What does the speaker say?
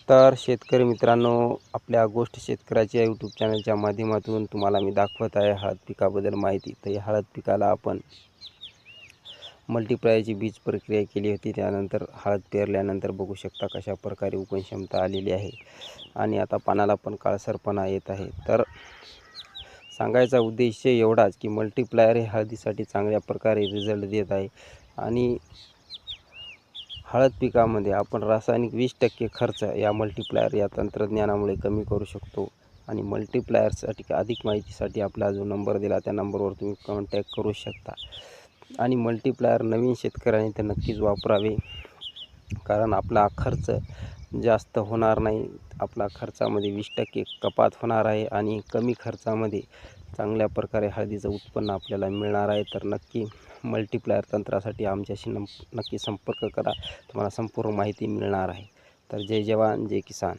तर शेतकरी मित्रांनो, आपल्या गोष्ट शेतकऱ्याच्या यूट्यूब चॅनलच्या माध्यमातून तुम्हाला मी दाखवत आहे हळद पिकाबद्दल माहिती. तर या हळद पिकाला आपण मल्टीप्लायरची बीज प्रक्रिया केली होती. त्यानंतर हळद पेरल्यानंतर बघू शकता कशा प्रकारे उगवण क्षमता आलेली आहे आणि आता पानाला पण काळसरपणा येत आहे. तर सांगायचा उद्देश एवढाच की मल्टीप्लायर हे हळदीसाठी चांगल्या प्रकारे रिझल्ट देत आहे आणि हळद पिकामध्ये आपण रासायनिक 20% खर्च या मल्टीप्लायर या तंत्रज्ञानामुळे कमी करू शकतो. आणि मल्टीप्लायरसाठी अधिक माहितीसाठी आपला जो नंबर दिला त्या नंबरवर तुम्ही कॉन्टॅक्ट करू शकता. आणि मल्टीप्लायर नवीन शेतकऱ्यांनी तर नक्कीच वापरावे, कारण आपला खर्च जास्त होणार नाही. आपला खर्चामध्ये 20% कपात होणार आहे आणि कमी खर्चामध्ये चांगल्या प्रकारे हळदीचं उत्पन्न आपल्याला मिळणार आहे. तर नक्की मल्टीप्लायर तंत्रासाठी आमच्याशी नक्की संपर्क करा, तुम्हाला संपूर्ण माहिती मिळणार आहे. तर जय जवान जय किसान.